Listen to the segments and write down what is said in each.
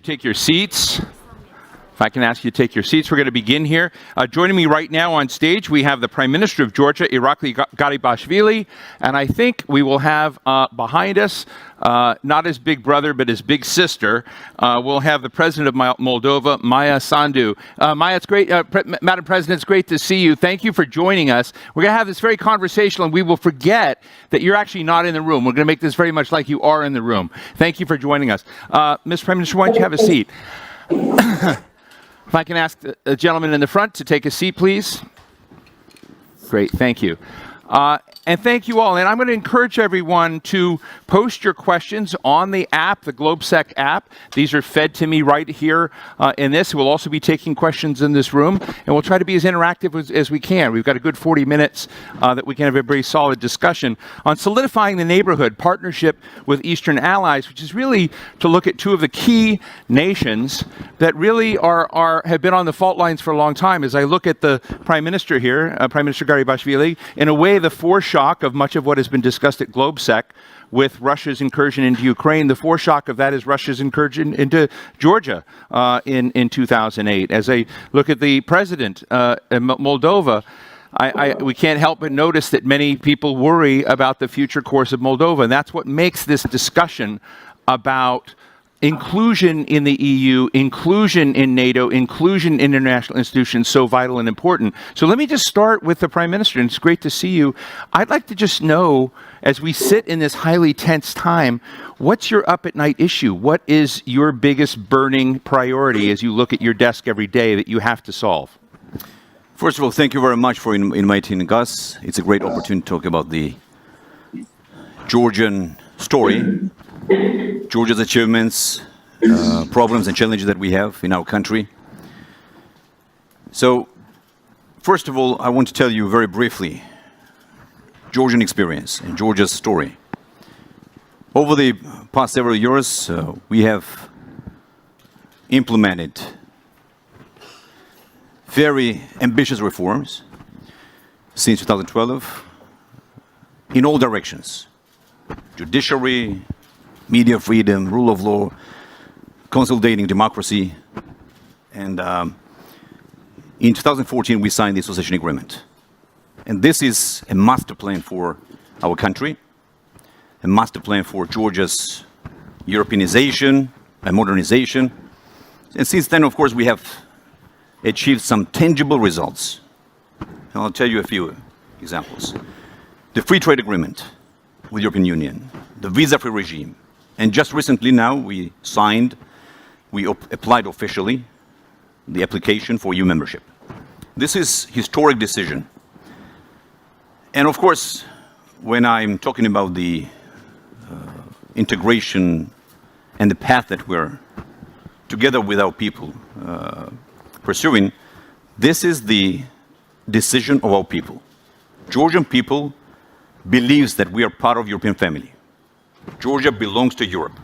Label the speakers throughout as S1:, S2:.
S1: Take your seats. If I can ask you to take your seats, we're going to begin here. Joining me right now on stage, we have the Prime Minister of Georgia, Irakli Garibashvili, and I think we will have behind us, not his big brother, but his big sister, we'll have the President of Moldova, Maia Sandu. Maia, it's great, Madam President, it's great to see you. Thank you for joining us. We're going to have this very conversational, and we will forget that you're actually not in the room. We're going to make this very much like you are in the room. Thank you for joining us. Mr. Prime Minister, why don't you have a seat? If I can ask the gentleman in the front to take a seat, please. Great, thank you. And thank you all. And I'm going to encourage everyone to post your questions on the app, the GLOBSEC app. These are fed to me right here in this. We'll also be taking questions in this room, and we'll try to be as interactive as we can. We've got a good 40 minutes that we can have a very solid discussion on solidifying the neighborhood partnership with Eastern allies, which is really to look at two of the key nations that really have been on the fault lines for a long time. As I look at the Prime Minister here, Prime Minister Garibashvili, in a way, the foreshock of much of what has been discussed at GLOBSEC with Russia's incursion into Ukraine, the foreshock of that is Russia's incursion into Georgia in 2008. As I look at the president in Moldova, we can't help but notice that many people worry about the future course of Moldova, and that's what makes this discussion about inclusion in the EU, inclusion in NATO, inclusion in international institutions so vital and important. So let me just start with the Prime Minister, and it's great to see you. I'd like to just know, as we sit in this highly tense time, what's your up-at-night issue? What is your biggest burning priority as you look at your desk every day that you have to solve?
S2: First of all, thank you very much for inviting us. It's a great opportunity to talk about the Georgian story, Georgia's achievements, problems and challenges that we have in our country. So, first of all, I want to tell you very briefly Georgian experience and Georgia's story. Over the past several years, we have implemented very ambitious reforms since 2012 in all directions: judiciary, media freedom, rule of law, consolidating democracy. And in 2014, we signed the association agreement. And this is a master plan for our country, a master plan for Georgia's Europeanization and modernization. And since then, of course, we have achieved some tangible results. And I'll tell you a few examples. The free trade agreement with the European Union, the visa-free regime. And just recently now we applied officially the application for EU membership. This is historic decision. And of course, when I'm talking about the integration and the path that we're together with our people pursuing, this is the decision of our people. Georgian people believes that we are part of European family. Georgia belongs to Europe.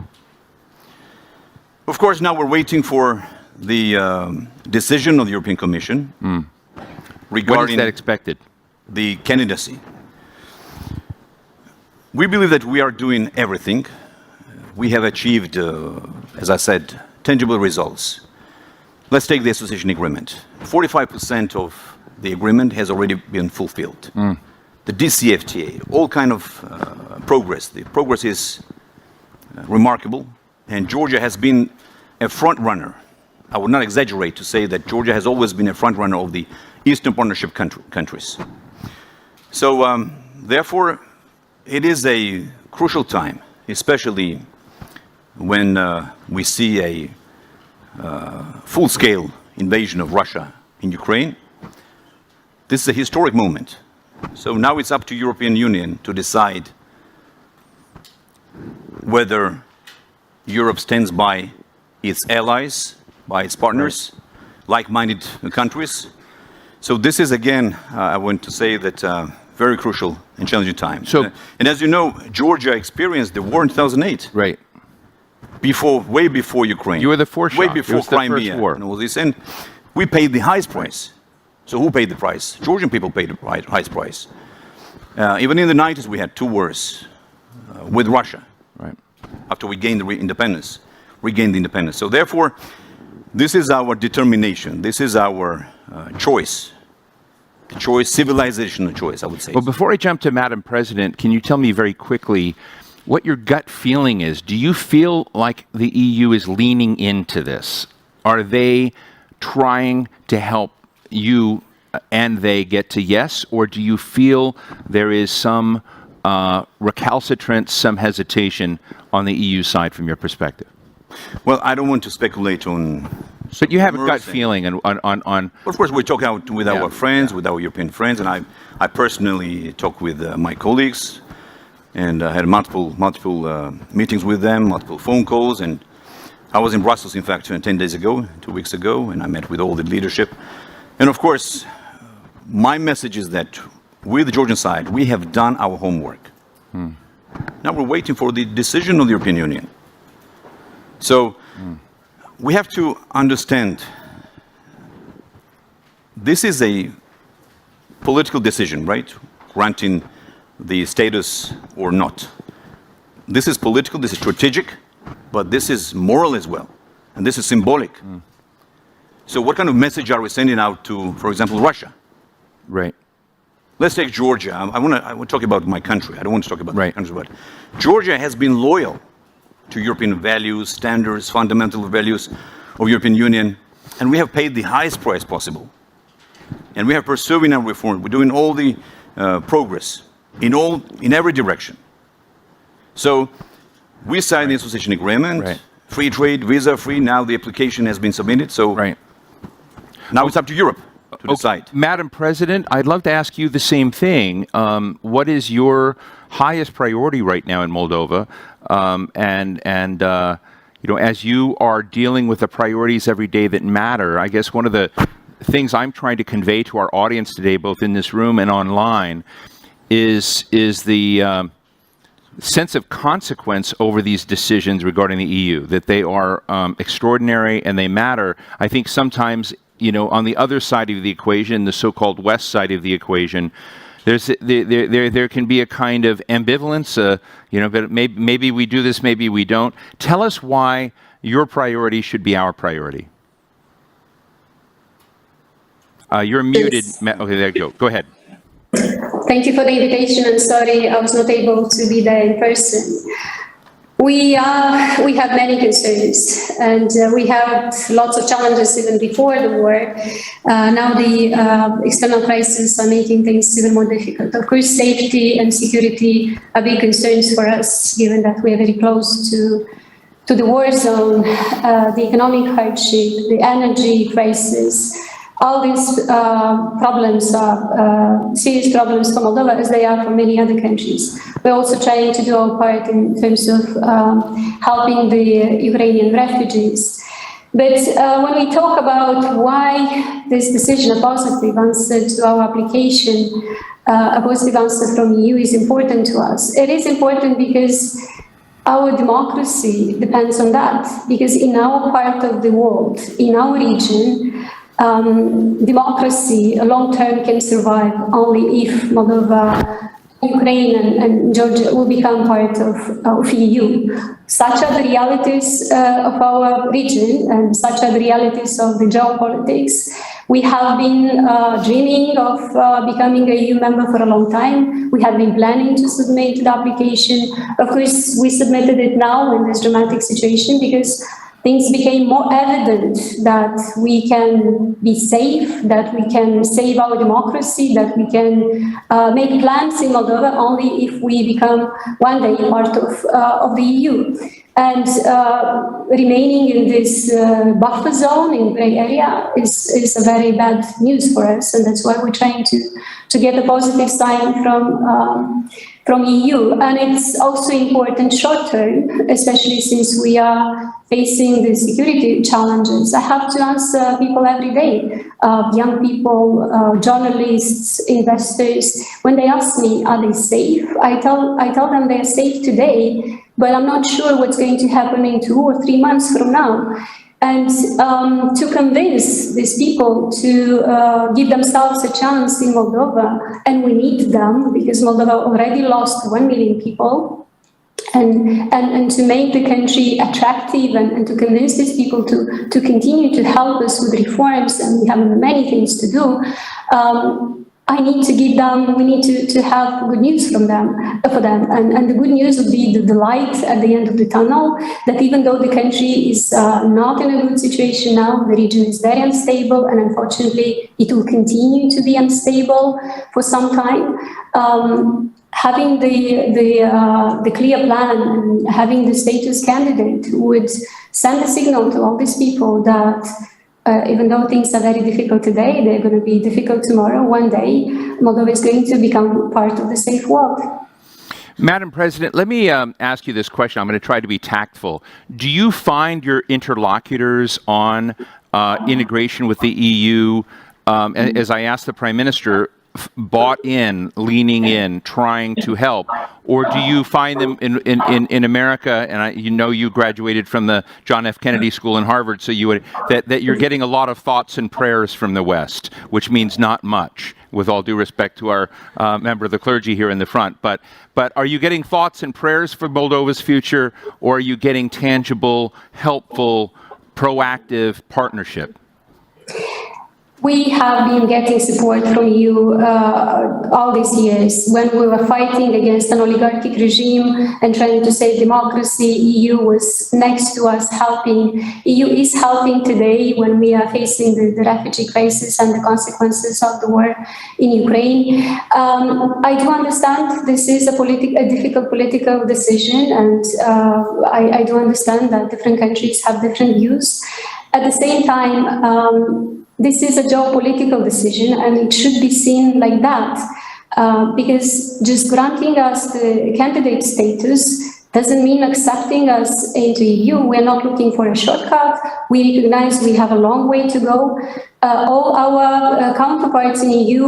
S2: Of course, now we're waiting for the decision of the European Commission regarding
S1: when is that expected?
S2: The candidacy. We believe that we are doing everything. We have achieved, as I said, tangible results. Let's take the association agreement. 45% of the agreement has already been fulfilled. The DCFTA, all kind of progress. The progress is remarkable, and Georgia has been a front runner. I would not exaggerate to say that Georgia has always been a front runner of the Eastern Partnership countries. So, therefore, it is a crucial time, especially when we see a full-scale invasion of Russia in Ukraine. This is a historic moment. So now it's up to European Union to decide whether Europe stands by its allies, by its partners, like-minded countries. So this is, again, I want to say that very crucial and challenging time.
S1: So,
S2: and as you know, Georgia experienced the war in 2008.
S1: Right.
S2: Way before Ukraine.
S1: You were the foreshock.
S2: Way before Crimea.
S1: The first war.
S2: And all this. And we paid the highest price. So who paid the price? Georgian people paid the highest price. Even in the 90s, we had two wars with Russia.
S1: Right.
S2: After we gained the independence. regain the independence. So therefore, this is our determination. This is our choice. Choice, civilizational choice, I would say.
S1: Well, before I jump to Madam President, can you tell me very quickly what your gut feeling is? Do you feel like the EU is leaning into this? Are they trying to help you and they get to yes? Or do you feel there is some recalcitrance, some hesitation on the EU side from your perspective?
S2: Well, I don't want to speculate on...
S1: But you have a gut feeling on...
S2: Of course, we talk out with our friends, with our European friends, and I personally talk with my colleagues, and I had multiple meetings with them, multiple phone calls, and I was in Brussels, in fact, 10 days ago, 2 weeks ago, and I met with all the leadership. And of course, my message is that with the Georgian side, we have done our homework. Now we're waiting for the decision of the European Union. So we have to understand this is a political decision, right? Granting the status or not. This is political, this is strategic, but this is moral as well. And this is symbolic. So what kind of message are we sending out to, for example, Russia?
S1: Right.
S2: Let's take Georgia. I want to talk about my country. I don't want to talk about my country, but Georgia has been loyal to European values, standards, fundamental values of European Union, and we have paid the highest price possible. And we are pursuing our reform. We're doing all the progress in every direction. So we signed the association agreement, free trade, visa-free. Now the application has been submitted. So now it's up to Europe to decide.
S1: Madam President, I'd love to ask you the same thing. What is your highest priority right now in Moldova? You know, as you are dealing with the priorities every day that matter, I guess one of the things I'm trying to convey to our audience today, both in this room and online, is the sense of consequence over these decisions regarding the EU, that they are extraordinary and they matter. I think sometimes, you know, on the other side of the equation, the so-called West side of the equation, there can be a kind of ambivalence, you know, but maybe we do this, maybe we don't. Tell us why your priority should be our priority. You're muted. Okay, there you go. Go ahead.
S3: Thank you for the invitation. I'm sorry I was not able to be there in person. We have many concerns, and we had lots of challenges even before the war. Now the external crises are making things even more difficult. Of course, safety and security are big concerns for us, given that we are very close to the war zone, the economic hardship, the energy crisis. All these problems are serious problems for Moldova, as they are for many other countries. We're also trying to do our part in terms of helping the Ukrainian refugees. But when we talk about why this decision, a positive answer to our application, a positive answer from EU is important to us, it is important because our democracy depends on that. Because in our part of the world, in our region, democracy long-term can survive only if Moldova, Ukraine and Georgia will become part of EU. Such are the realities of our region and such are the realities of the geopolitics. We have been dreaming of becoming a EU member for a long time. We have been planning to submit the application. Of course, we submitted it now in this dramatic situation because things became more evident that we can be safe, that we can save our democracy, that we can make plans in Moldova only if we become one day part of the EU. And remaining in this buffer zone, in grey area, is a very bad news for us, and that's why we're trying to get a positive sign from EU. And it's also important short term, especially since we are facing the security challenges. I have to answer people every day, young people, journalists, investors. When they ask me, are they safe? I tell them they're safe today, but I'm not sure what's going to happen in 2 or 3 months from now. And to convince these people to give themselves a chance in Moldova, and we need them because Moldova already lost 1 million people, and to make the country attractive and to convince these people to continue to help us with reforms, and we have many things to do. I need to give them, we need to have good news for them. And the good news would be the light at the end of the tunnel, that even though the country is not in a good situation now, the region is very unstable, and unfortunately it will continue to be unstable for some time. Having the clear plan and having the status candidate would send a signal to all these people that even though things are very difficult today, they're going to be difficult tomorrow. One day, Moldova is going to become part of the safe world.
S1: Madam President, let me ask you this question. I'm going to try to be tactful. Do you find your interlocutors on integration with the EU, as I asked the Prime Minister, bought in, leaning in, trying to help? Or do you find them in America, and you graduated from the John F. Kennedy School in Harvard, so that you're getting a lot of thoughts and prayers from the West, which means not much, with all due respect to our member of the clergy here in the front. But are you getting thoughts and prayers for Moldova's future, or are you getting tangible, helpful, proactive partnership?
S3: We have been getting support from you all these years. When we were fighting against an oligarchic regime and trying to save democracy, EU was next to us helping. EU is helping today when we are facing the refugee crisis and the consequences of the war in Ukraine. I do understand this is a difficult political decision, and I do understand that different countries have different views. At the same time, this is a geopolitical decision, and it should be seen like that, because just granting us the candidate status doesn't mean accepting us into EU. We're not looking for a shortcut. We recognize we have a long way to go. All our counterparts in EU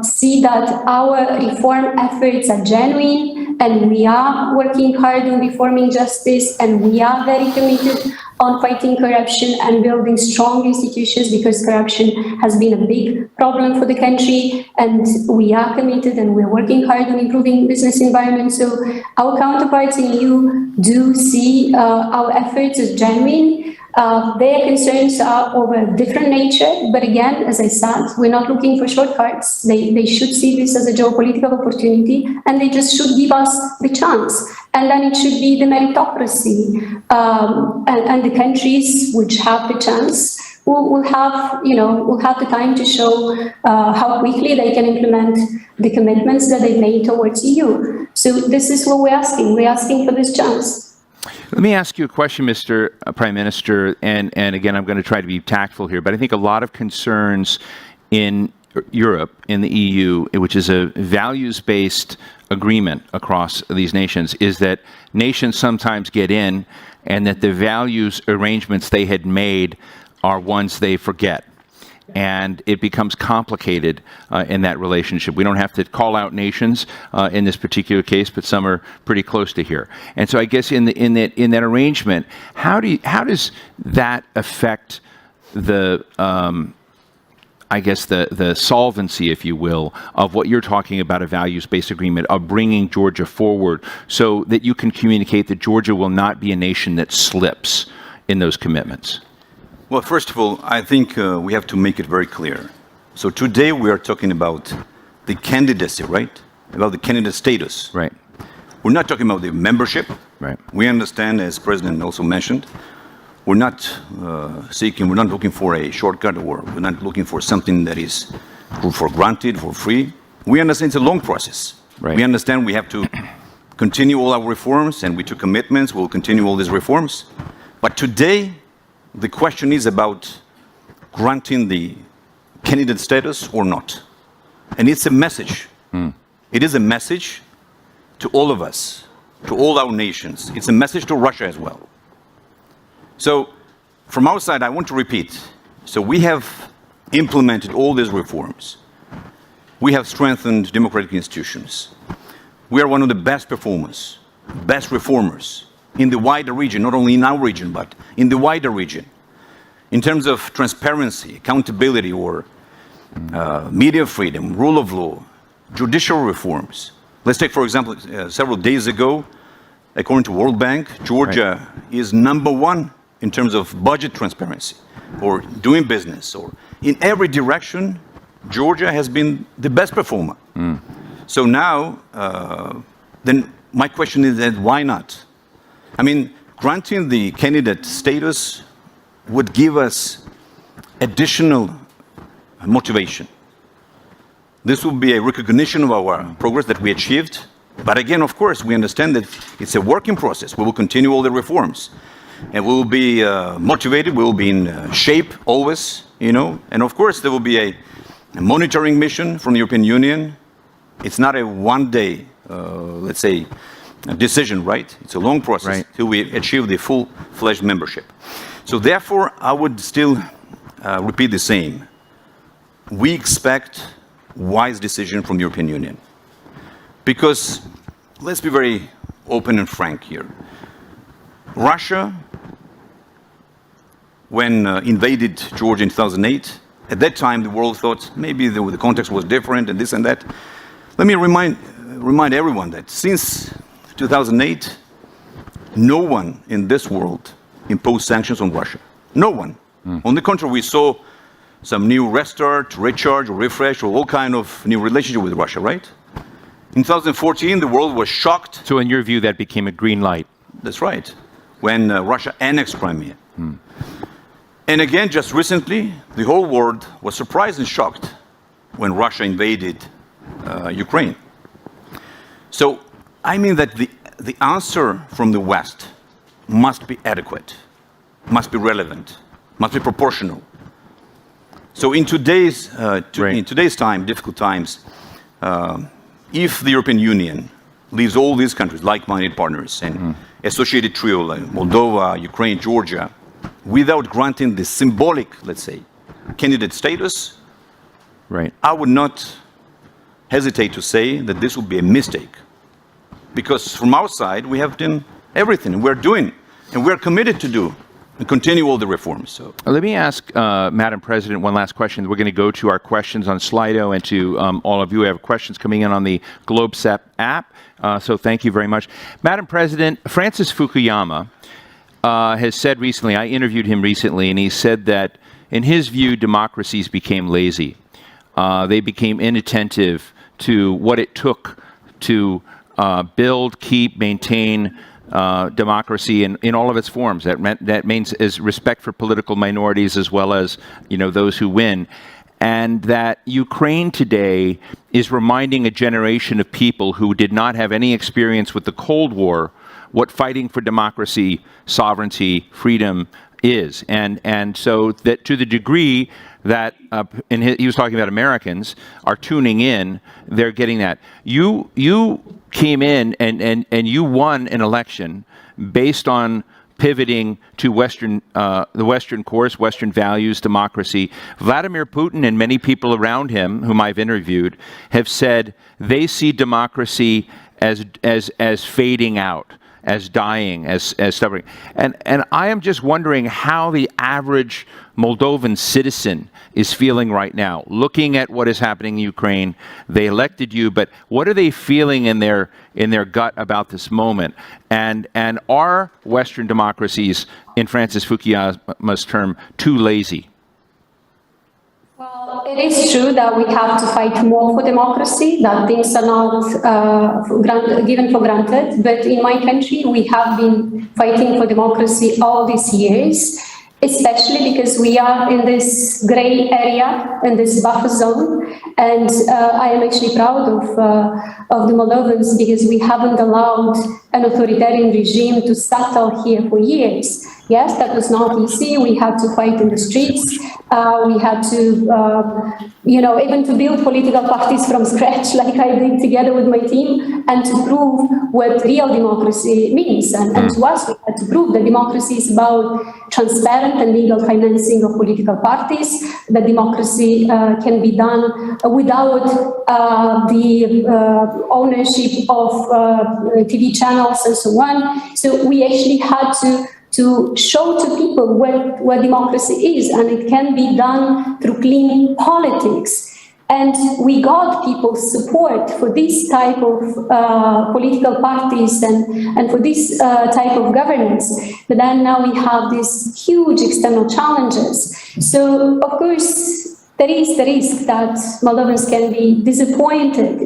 S3: see that our reform efforts are genuine, and we are working hard on reforming justice, and we are very committed on fighting corruption and building strong institutions, because corruption has been a big problem for the country, and we are committed and we're working hard on improving business environment. So our counterparts in EU do see our efforts as genuine. Their concerns are of a different nature, but again, as I said, we're not looking for shortcuts. They should see this as a geopolitical opportunity, and they just should give us the chance. And then it should be the meritocracy, and the countries which have the chance will have the time to show how quickly they can implement the commitments that they've made towards EU. So this is what we're asking. We're asking for this chance.
S1: Let me ask you a question, Mr. Prime Minister, and again, I'm going to try to be tactful here, but I think a lot of concerns in Europe, in the EU, which is a values-based agreement across these nations, is that nations sometimes get in and that the values arrangements they had made are ones they forget. And it becomes complicated in that relationship. We don't have to call out nations in this particular case, but some are pretty close to here. And so I guess in that arrangement, how does that affect the the solvency, if you will, of what you're talking about, a values-based agreement, of bringing Georgia forward, so that you can communicate that Georgia will not be a nation that slips in those commitments?
S2: Well, first of all, I think we have to make it very clear. So today we are talking about the candidacy, right? About the candidate status.
S1: Right.
S2: We're not talking about the membership.
S1: Right.
S2: We understand, as President also mentioned, we're not we're not looking for a shortcut, or we're not looking for something that is for granted, for free. We understand it's a long process.
S1: Right.
S2: We understand we have to continue all our reforms, and we took commitments, we'll continue all these reforms. But today, the question is about granting the candidate status or not. And it's a message. It is a message to all of us, to all our nations. It's a message to Russia as well. So from our side, I want to repeat. So we have implemented all these reforms. We have strengthened democratic institutions. We are one of the best performers, best reformers in the wider region, not only in our region, but in the wider region. In terms of transparency, accountability, or media freedom, rule of law, judicial reforms. Let's take, for example, several days ago, according to World Bank, Georgia is #1 in terms of budget transparency or doing business, or in every direction, Georgia has been the best performer. So now, then my question is that why not? I mean, granting the candidate status would give us additional motivation. This will be a recognition of our progress that we achieved. But again, of course, we understand that it's a working process. We will continue all the reforms. And we will be motivated, we will be in shape always, you know. And of course, there will be a monitoring mission from the European Union. It's not a one-day, let's say, decision, right? It's a long process till we achieve the full-fledged membership. So therefore, I would still repeat the same. We expect wise decision from the European Union. Because, let's be very open and frank here. Russia, when invaded Georgia in 2008, at that time the world thought maybe the context was different and this and that. Let me remind everyone that since 2008, no one in this world imposed sanctions on Russia. No one. On the contrary, we saw some new restart, recharge, or refresh, or all kind of new relationship with Russia, right? In 2014, the world was shocked.
S1: So in your view, that became a green light?
S2: That's right. When Russia annexed Crimea. And again, just recently, the whole world was surprised and shocked when Russia invaded Ukraine. So, I mean that the answer from the West must be adequate, must be relevant, must be proportional. So in today's time, difficult times, if the European Union leaves all these countries, like-minded partners, and associated trio like Moldova, Ukraine, Georgia, without granting the symbolic, let's say, candidate status, I would not hesitate to say that this would be a mistake. Because from our side, we have done everything, we're doing, and we're committed to do and continue all the reforms. So.
S1: Let me ask Madam President one last question. We're going to go to our questions on Slido and to all of you who have questions coming in on the GLOBSEC app. So thank you very much. Madam President, Francis Fukuyama has said recently, I interviewed him recently, and he said that in his view, democracies became lazy. They became inattentive to what it took to build, keep, maintain democracy in all of its forms. That means is respect for political minorities as well as, those who win. And that Ukraine today is reminding a generation of people who did not have any experience with the Cold War what fighting for democracy, sovereignty, freedom is. And so that to the degree that, and he was talking about Americans, are tuning in, they're getting that. You came in and you won an election based on pivoting to the Western course, Western values, democracy. Vladimir Putin and many people around him, whom I've interviewed, have said they see democracy as fading out, as dying, as stubborn. And I am just wondering how the average Moldovan citizen is feeling right now, looking at what is happening in Ukraine. They elected you, but what are they feeling in their gut about this moment? And are Western democracies, in Francis Fukuyama's term, too lazy?
S3: Well, it is true that we have to fight more for democracy, that things are not given for granted. But in my country, we have been fighting for democracy all these years, especially because we are in this gray area, in this buffer zone. And I am actually proud of the Moldovans because we haven't allowed an authoritarian regime to settle here for years. Yes, that was not easy. We had to fight in the streets. We had to, even to build political parties from scratch, like I did together with my team, and to prove what real democracy means. And to us, we had to prove that democracy is about transparent and legal financing of political parties, that democracy can be done without the ownership of TV channels and so on. So we actually had to show to people what democracy is, and it can be done through clean politics. And we got people's support for this type of political parties and for this type of governance. But then now we have these huge external challenges. So, of course, there is the risk that Moldovans can be disappointed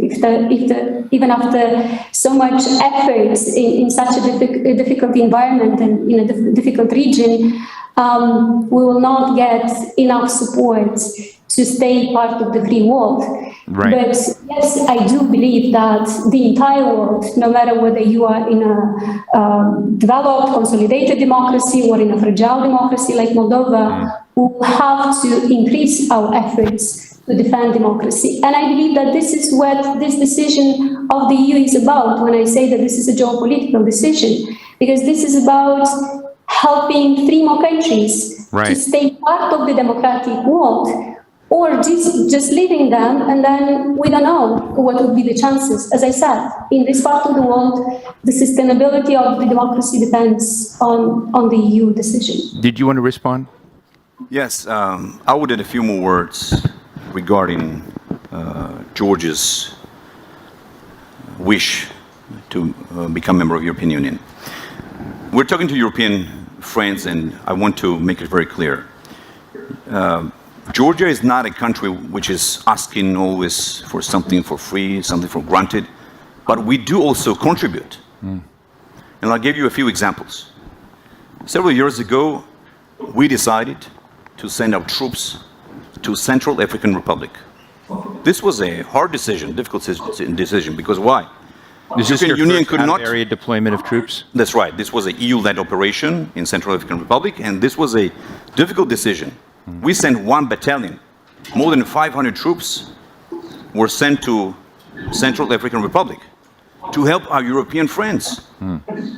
S3: even after so much effort in such a difficult environment and in a difficult region, we will not get enough support to stay part of the free world.
S1: Right.
S3: But yes, I do believe that the entire world, no matter whether you are in a developed, consolidated democracy or in a fragile democracy like Moldova, will have to increase our efforts to defend democracy. And I believe that this is what this decision of the EU is about when I say that this is a geopolitical decision, because this is about helping 3 more countries to stay part of the democratic world, or just leaving them, and then we don't know what would be the chances. As I said, in this part of the world, the sustainability of the democracy depends on the EU decision.
S1: Did you want to respond?
S2: Yes, I would add a few more words regarding Georgia's wish to become a member of the European Union. We're talking to European friends, and I want to make it very clear. Georgia is not a country which is asking always for something for free, something for granted, but we do also contribute. And I'll give you a few examples. Several years ago, we decided to send our troops to Central African Republic. This was a hard decision, difficult decision, because why?
S1: Is this your
S2: Union
S1: first
S2: could not
S1: area deployment of troops?
S2: That's right. This was an EU-led operation in Central African Republic, and this was a difficult decision. We sent 1 battalion. More than 500 troops were sent to Central African Republic to help our European friends.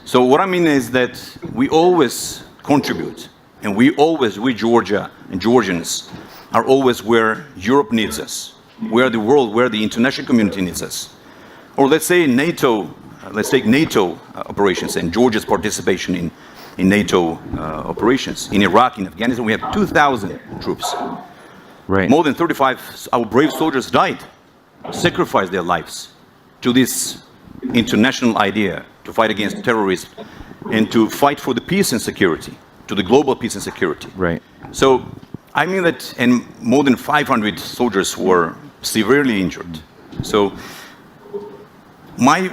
S2: So what I mean is that we always contribute, and we Georgia and Georgians are always where Europe needs us, where the world, where the international community needs us. Or let's say NATO, let's take NATO operations and Georgia's participation in NATO operations. In Iraq, in Afghanistan, we have 2,000 troops.
S1: Right.
S2: More than 35 our brave soldiers died, sacrificed their lives to this international idea to fight against terrorism and to fight for the peace and security, to the global peace and security.
S1: Right.
S2: So I mean that, and more than 500 soldiers were severely injured. So my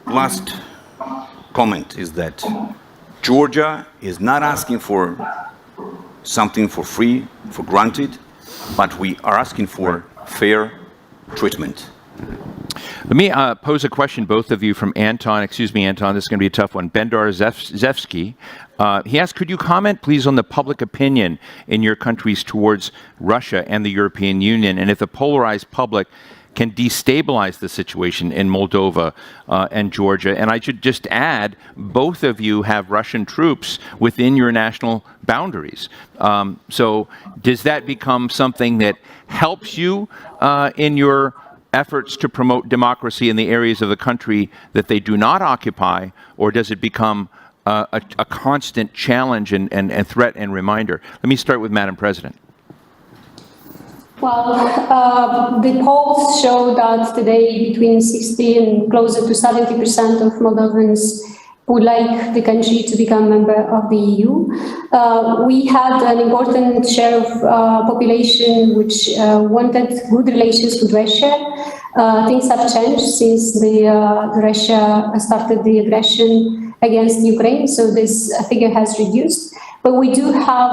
S2: last comment is that Georgia is not asking for something for free, for granted, but we are asking for fair treatment.
S1: Let me pose a question, both of you, from Anton. Excuse me, Anton, this is going to be a tough one. Bendar Zevsky. He asked, could you comment, please, on the public opinion in your countries towards Russia and the European Union, and if the polarized public can destabilize the situation in Moldova and Georgia? And I should just add, both of you have Russian troops within your national boundaries. So does that become something that helps you in your efforts to promote democracy in the areas of the country that they do not occupy, or does it become a constant challenge and threat and reminder? Let me start with Madam President.
S3: Well, the polls show that today between 60 and closer to 70% of Moldovans would like the country to become a member of the EU. We had an important share of population which wanted good relations with Russia. Things have changed since Russia started the aggression against Ukraine, so this figure has reduced. But we do have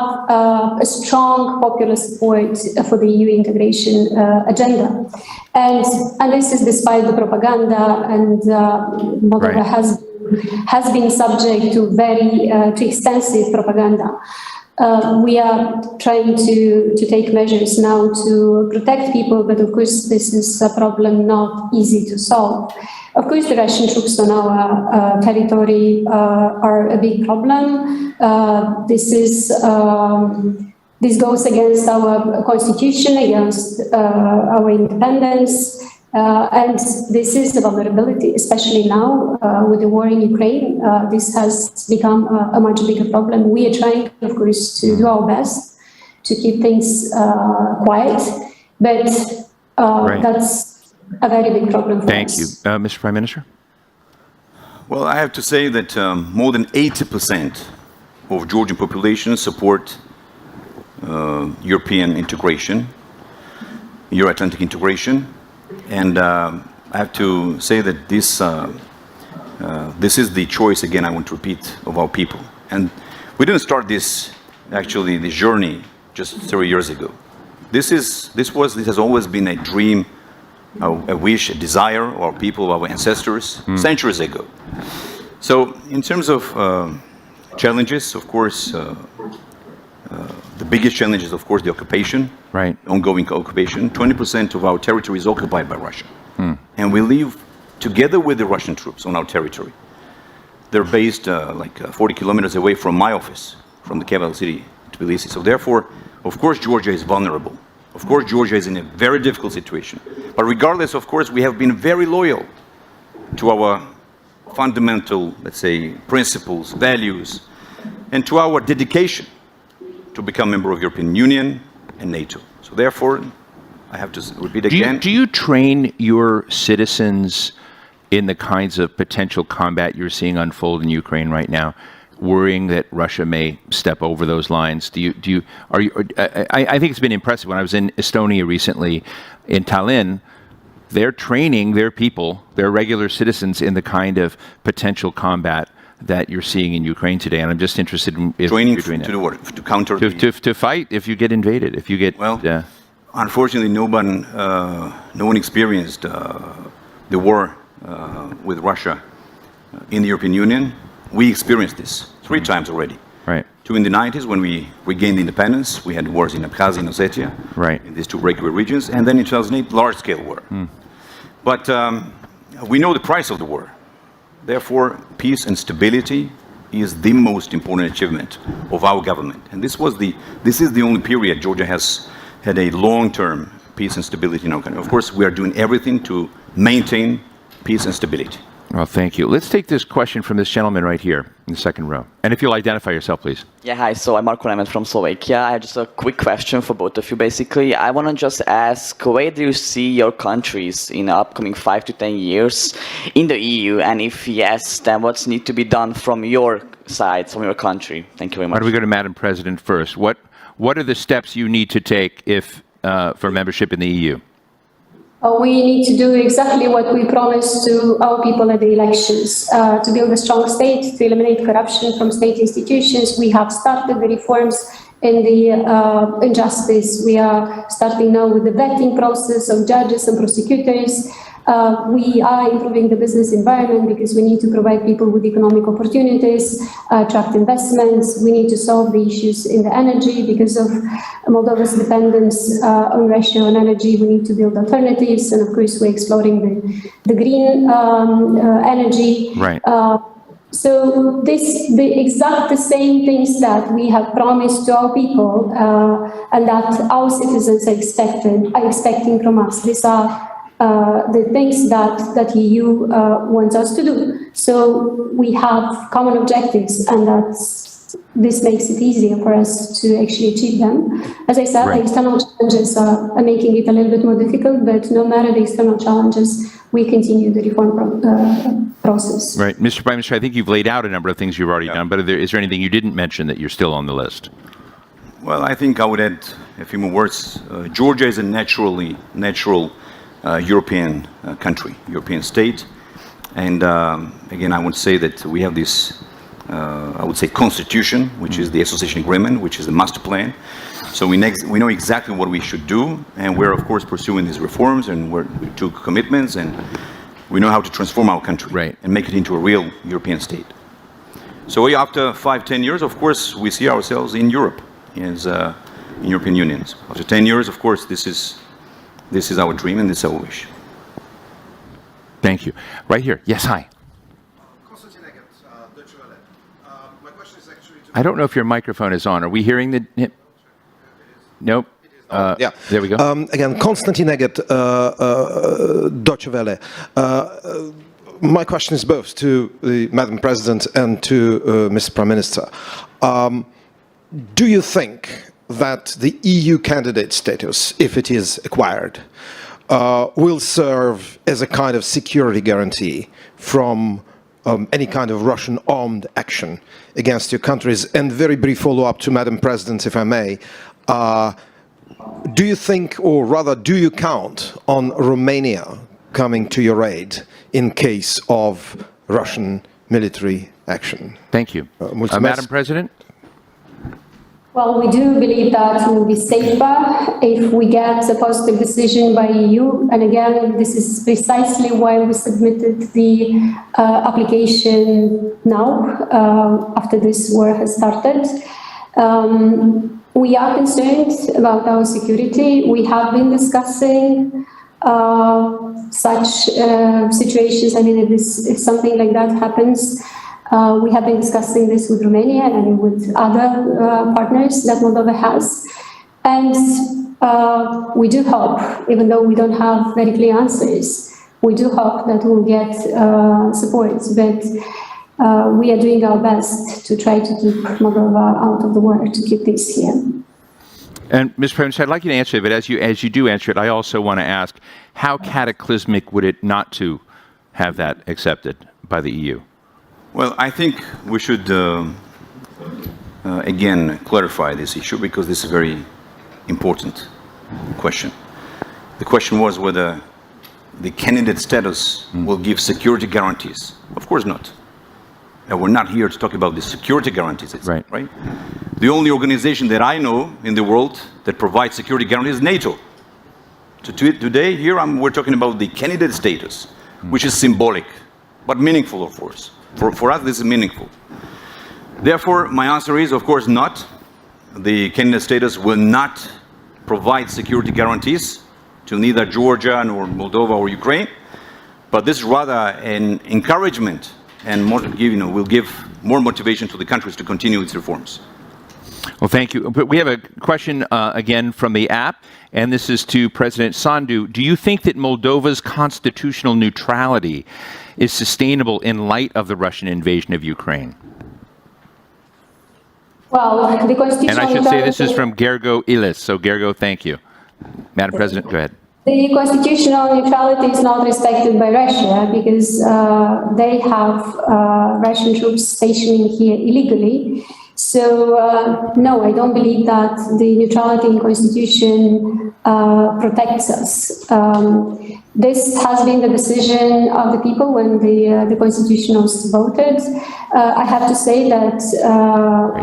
S3: a strong popular support for the EU integration agenda. And this is despite the propaganda, and Moldova has been subject to very extensive propaganda. We are trying to take measures now to protect people, but of course this is a problem not easy to solve. Of course, the Russian troops on our territory are a big problem. This goes against our constitution, against our independence, and this is a vulnerability, especially now with the war in Ukraine. This has become a much bigger problem. We are trying, of course, to do our best to keep things quiet, but That's a very big problem for
S1: Thank
S3: us.
S1: you. Mr. Prime Minister?
S2: Well, I have to say that more than 80% of Georgian population support European integration, Euro-Atlantic integration, and I have to say that this is the choice, again, I want to repeat, of our people. And we didn't start this journey just 30 years ago. This has always been a dream, a wish, a desire of our people, of our ancestors, centuries ago. So in terms of challenges, of course, the biggest challenge is, of course, the occupation, ongoing occupation. 20% of our territory is occupied by Russia. And we live together with the Russian troops on our territory. They're based like 40 kilometers away from my office, from the capital city, Tbilisi. So therefore, of course, Georgia is vulnerable. Of course, Georgia is in a very difficult situation. But regardless, of course, we have been very loyal to our fundamental, let's say, principles, values, and to our dedication to become a member of the European Union and NATO. So therefore, I have to repeat again.
S1: Do you train your citizens in the kinds of potential combat you're seeing unfold in Ukraine right now, worrying that Russia may step over those lines? I think it's been impressive. When I was in Estonia recently, in Tallinn, they're training their people, their regular citizens, in the kind of potential combat that you're seeing in Ukraine today. And I'm just interested in if
S2: training
S1: you're doing
S2: to do what? To counter
S1: to fight if you get invaded, if you get
S2: unfortunately, no one experienced the war with Russia in the European Union. We experienced this 3 times already.
S1: Right.
S2: 2 in the 90s when we regained independence. We had wars in Abkhazia and Ossetia, in these 2 breakaway regions, and then in 2008, large-scale war. But we know the price of the war. Therefore, peace and stability is the most important achievement of our government. And this is the only period Georgia has had a long-term peace and stability in our country. Of course, we are doing everything to maintain peace and stability.
S1: Well, thank you. Let's take this question from this gentleman right here in the second row. And if you'll identify yourself, please.
S4: Yeah, hi. So I'm Marko Nemet from Slovakia. I have just a quick question for both of you, basically. I want to just ask, where do you see your countries in the upcoming 5 to 10 years in the EU? And if yes, then what's need to be done from your side, from your country? Thank you very much.
S1: Why don't we go to Madam President first? What are the steps you need to take for membership in the EU?
S3: We need to do exactly what we promised to our people at the elections, to build a strong state, to eliminate corruption from state institutions. We have started the reforms in the injustice. We are starting now with the vetting process of judges and prosecutors. We are improving the business environment because we need to provide people with economic opportunities, attract investments. We need to solve the issues in the energy because of Moldova's dependence on Russia on energy. We need to build alternatives, and of course, we're exploring the green energy.
S1: Right.
S3: So the same things that we have promised to our people and that our citizens are expecting from us. These are the things that EU wants us to do. So we have common objectives, and this makes it easier for us to actually achieve them. As I said, the external challenges are making it a little bit more difficult, but no matter the external challenges, we continue the reform process.
S1: Right. Mr. Prime Minister, I think you've laid out a number of things you've already done, but is there anything you didn't mention that you're still on the list?
S2: Well, I think I would add a few more words. Georgia is a natural European country, European state. And again, I would say that we have this, I would say, constitution, which is the association agreement, which is the master plan. So we know exactly what we should do, and we're, of course, pursuing these reforms, and we took commitments, and we know how to transform our country and make it into a real European state. So after 5-10 years, of course, we see ourselves in Europe, as in European Union. After 10 years, of course, this is our dream and this is our wish.
S1: Thank you. Right here. Yes, hi. I don't know if your microphone is on. Are we hearing the... Nope.
S5: Yeah.
S1: There we go.
S5: Again, Konstantin Eget, Deutsche Welle. My question is both to the Madam President and to Mr. Prime Minister. Do you think that the EU candidate status, if it is acquired, will serve as a kind of security guarantee from any kind of Russian armed action against your countries? And very brief follow-up to Madam President, if I may. Do you think, or rather, do you count on Romania coming to your aid in case of Russian military action?
S1: Thank you. Madam President?
S3: Well, we do believe that we will be safer if we get a positive decision by EU. And again, this is precisely why we submitted the application now, after this war has started. We are concerned about our security. We have been discussing such situations. I mean, if something like that happens, we have been discussing this with Romania and with other partners that Moldova has. And we do hope, even though we don't have very clear answers, we do hope that we'll get support. But we are doing our best to try to keep Moldova out of the war, to keep peace here.
S1: And, Mr. President, I'd like you to answer it, but as you do answer it, I also want to ask, how cataclysmic would it not to have that accepted by the EU?
S2: Well, I think we should, again, clarify this issue because this is a very important question. The question was whether the candidate status will give security guarantees. Of course not. And we're not here to talk about the security guarantees, right? The only organization that I know in the world that provides security guarantees is NATO. Today, here, we're talking about the candidate status, which is symbolic, but meaningful, of course. For us, this is meaningful. Therefore, my answer is, of course, not. The candidate status will not provide security guarantees to neither Georgia nor Moldova or Ukraine, but this is rather an encouragement and will give more motivation to the countries to continue its reforms.
S1: Well, thank you. But we have a question again from the app, and this is to President Sandu. Do you think that Moldova's constitutional neutrality is sustainable in light of the Russian invasion of Ukraine?
S3: Well, the constitutional
S1: And I should say this is from Gergo Ilis. So, Gergo, thank you. Madam President, go ahead.
S3: The constitutional neutrality is not respected by Russia because they have Russian troops stationing here illegally. So, no, I don't believe that the neutrality in constitution protects us. This has been the decision of the people when the constitutionals voted. I have to say that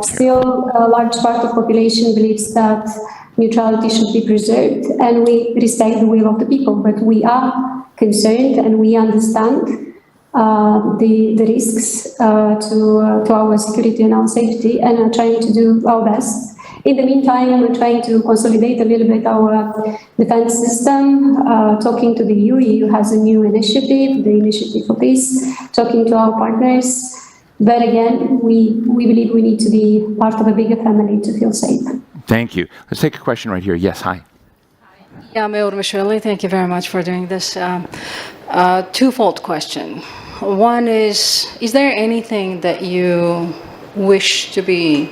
S3: still a large part of the population believes that neutrality should be preserved, and we respect the will of the people, but we are concerned and we understand the risks to our security and our safety, and are trying to do our best. In the meantime, we're trying to consolidate a little bit our defense system, talking to the EU. EU has a new initiative, the Initiative for Peace, talking to our partners. But again, we believe we need to be part of a bigger family to feel safe.
S1: Thank you. Let's take a question right here. Yes, hi.
S6: Yeah, Maia Sandu, thank you very much for doing this. Twofold question. One is there anything that you wish to be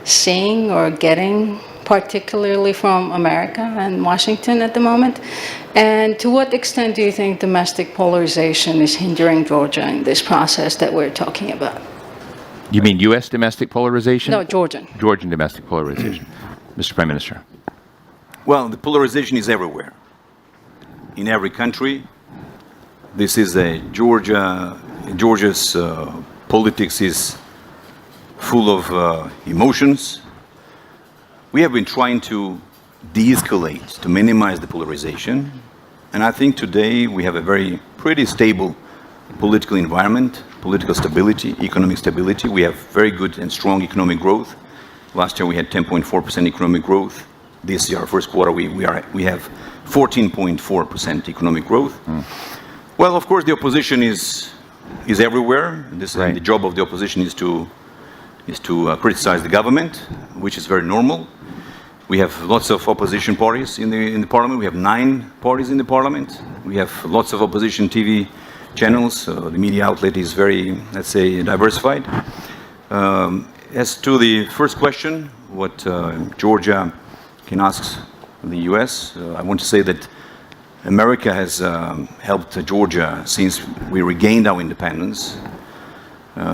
S6: seeing or getting, particularly from America and Washington at the moment? And to what extent do you think domestic polarization is hindering Georgia in this process that we're talking about?
S1: You mean U.S. domestic polarization?
S6: No, Georgian.
S1: Georgian domestic polarization. Mr. Prime Minister.
S2: Well, the polarization is everywhere. In every country. This is Georgia's politics is full of emotions. We have been trying to de-escalate, to minimize the polarization. And I think today we have a pretty stable political environment, political stability, economic stability. We have very good and strong economic growth. Last year we had 10.4% economic growth. This year, first quarter, we have 14.4% economic growth. Well, of course, the opposition is everywhere. The job of the opposition is to criticize the government, which is very normal. We have lots of opposition parties in the parliament. We have 9 parties in the parliament. We have lots of opposition TV channels. The media outlet is very, let's say, diversified. As to the first question, what Georgia can ask the U.S., I want to say that America has helped Georgia since we regained our independence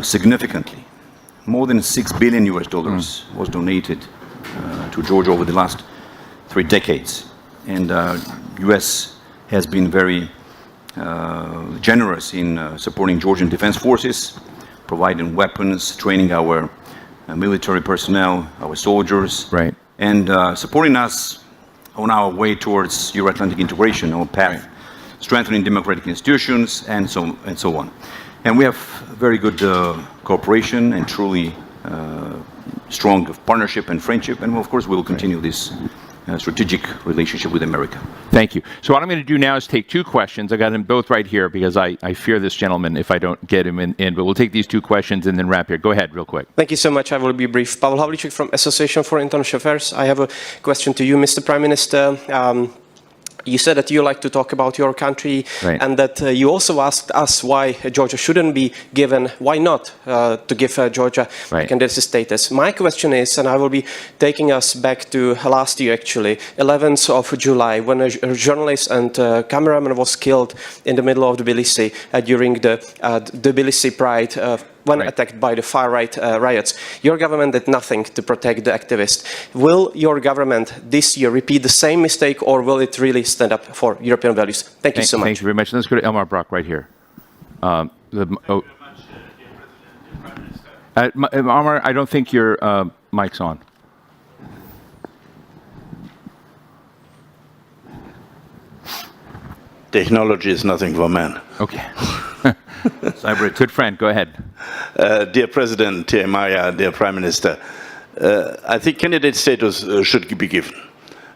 S2: significantly. More than $6 billion was donated to Georgia over the last 3 decades. And U.S. has been very generous in supporting Georgian defense forces, providing weapons, training our military personnel, our soldiers,
S1: Right.
S2: and supporting us on our way towards Euro-Atlantic integration, our path, strengthening democratic institutions, and so on. And we have very good cooperation and truly strong partnership and friendship, and of course we will continue this strategic relationship with America.
S1: Thank you. So what I'm going to do now is take 2 questions. I got them both right here because I fear this gentleman if I don't get him in. But we'll take these 2 questions and then wrap here. Go ahead, real quick.
S7: Thank you so much. I will be brief. Pavel Havlicek from Association for International Affairs. I have a question to you, Mr. Prime Minister. You said that you like to talk about your country,
S1: right,
S7: and that you also asked us why Georgia shouldn't be given, why not to give Georgia
S1: right,
S7: candidacy status. My question is, and I will be taking us back to last year actually, 11th of July, when a journalist and cameraman was killed in the middle of Tbilisi during the Tbilisi Pride when
S1: right,
S7: attacked by the far-right riots. Your government did nothing to protect the activists. Will your government this year repeat the same mistake, or will it really stand up for European values? Thank you so much.
S1: Thank you very much. Let's go to Elmar Brock right here. Elmar, I don't think your mic's on.
S8: Technology is nothing for man.
S1: Okay. Cyber, good friend, go ahead.
S8: Dear President, dear Maia, dear Prime Minister, I think candidate status should be given.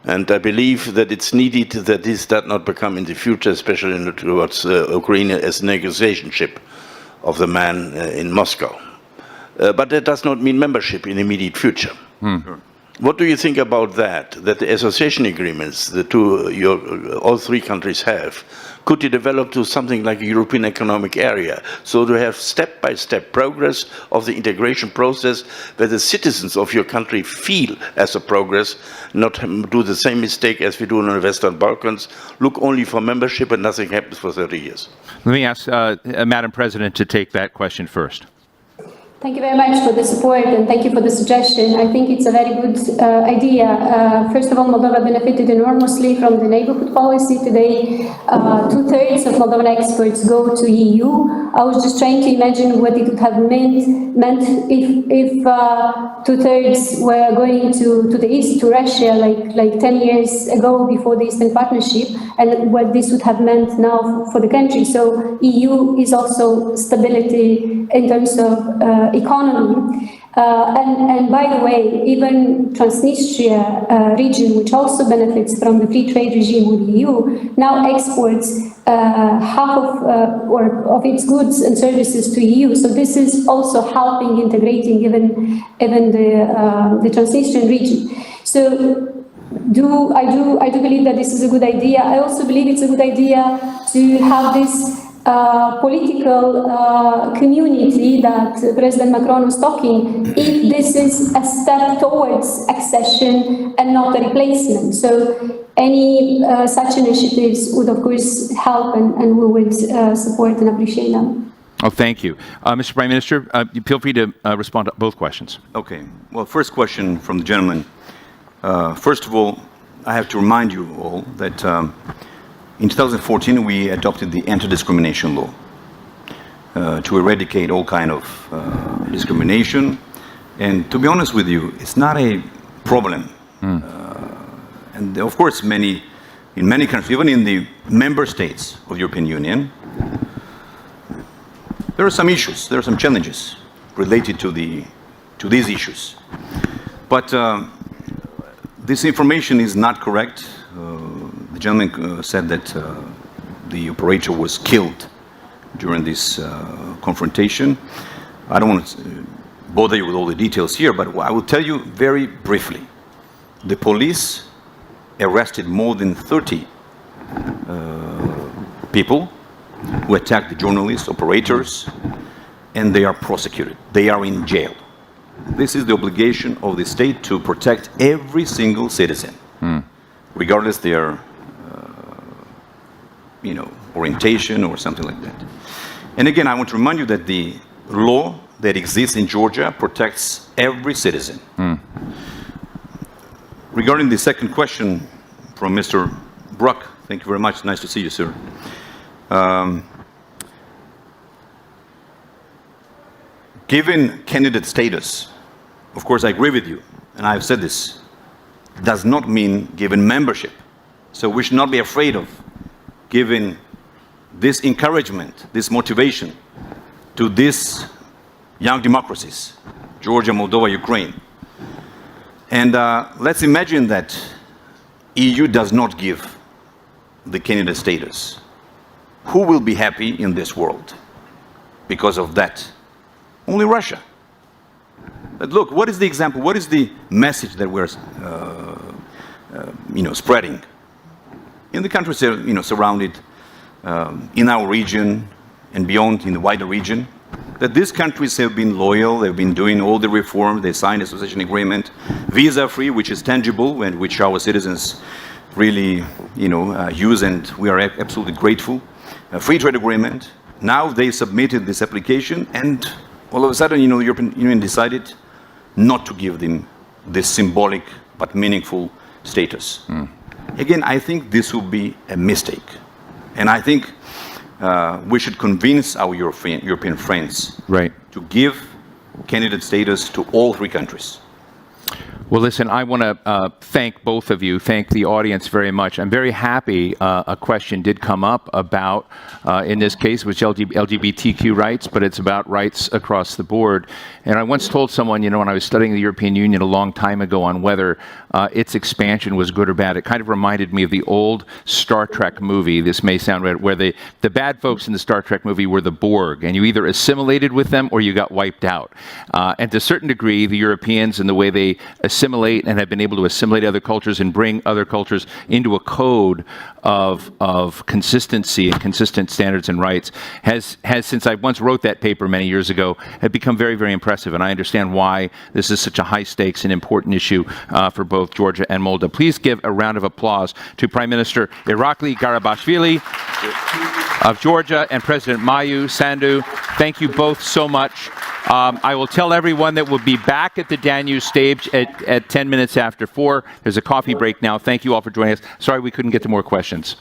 S8: And I believe that it's needed that this does not become in the future, especially towards Ukraine, as a negotiation chip of the man in Moscow. But that does not mean membership in the immediate future. What do you think about that? That the association agreements all 3 countries have, could you develop to something like a European Economic Area? So to have step-by-step progress of the integration process where the citizens of your country feel as a progress, not do the same mistake as we do in the Western Balkans, look only for membership and nothing happens for 30 years.
S1: Let me ask Madam President to take that question first.
S3: Thank you very much for the support and thank you for the suggestion. I think it's a very good idea. First of all, Moldova benefited enormously from the neighborhood policy. Today, 2/3 of Moldovan exports go to EU. I was just trying to imagine what it would have meant if 2/3 were going to the east, to Russia, like 10 years ago before the Eastern Partnership, and what this would have meant now for the country. So EU is also stability in terms of economy. And by the way, even Transnistria region, which also benefits from the free trade regime with the EU, now exports half of its goods and services to EU. So this is also helping integrating even the Transnistrian region. So I do believe that this is a good idea. I also believe it's a good idea to have this political community that President Macron was talking, if this is a step towards accession and not a replacement. So any such initiatives would of course help, and we would support and appreciate them.
S1: Oh, thank you. Mr. Prime Minister, feel free to respond to both questions.
S2: Okay. Well, first question from the gentleman. First of all, I have to remind you all that in 2014, we adopted the anti-discrimination law to eradicate all kind of discrimination. And to be honest with you, it's not a problem. And of course, in many countries, even in the member states of the European Union, there are some issues, there are some challenges related to these issues. But this information is not correct. The gentleman said that the operator was killed during this confrontation. I don't want to bother you with all the details here, but I will tell you very briefly. The police arrested more than 30 people who attacked the journalists, operators, and they are prosecuted. They are in jail. This is the obligation of the state to protect every single citizen, regardless their orientation or something like that. And again, I want to remind you that the law that exists in Georgia protects every citizen. Regarding the second question from Mr. Bruck, thank you very much. Nice to see you, sir. Given candidate status, of course, I agree with you, and I've said this, does not mean given membership. So we should not be afraid of giving this encouragement, this motivation to these young democracies, Georgia, Moldova, Ukraine. And let's imagine that EU does not give the candidate status. Who will be happy in this world because of that? Only Russia. But look, what is the example? What is the message that we're, spreading in the countries, surrounded in our region and beyond, in the wider region? That these countries have been loyal, they've been doing all the reforms, they signed association agreement, visa-free, which is tangible, and which our citizens really, use, and we are absolutely grateful. A free trade agreement. Now they submitted this application, and all of a sudden, the European Union decided not to give them this symbolic but meaningful status. Again, I think this would be a mistake, and I think we should convince our European friends to give candidate status to all three countries.
S1: Well, listen, I want to thank both of you, thank the audience very much. I'm very happy a question did come up about, in this case, which LGBTQ rights, but it's about rights across the board. And I once told someone, when I was studying the European Union a long time ago on whether its expansion was good or bad, it kind of reminded me of the old Star Trek movie. This may sound weird, where the bad folks in the Star Trek movie were the Borg, and you either assimilated with them or you got wiped out. And to a certain degree, the Europeans and the way they assimilate and have been able to assimilate other cultures and bring other cultures into a code of consistency and consistent standards and rights has since I once wrote that paper many years ago, had become very, very impressive. And I understand why this is such a high stakes and important issue for both Georgia and Moldova. Please give a round of applause to Prime Minister Irakli Garibashvili of Georgia and President Maia Sandu. Thank you both so much. I will tell everyone that we'll be back at the Danube stage at 10 minutes after 4. There's a coffee break now. Thank you all for joining us. Sorry we couldn't get to more questions.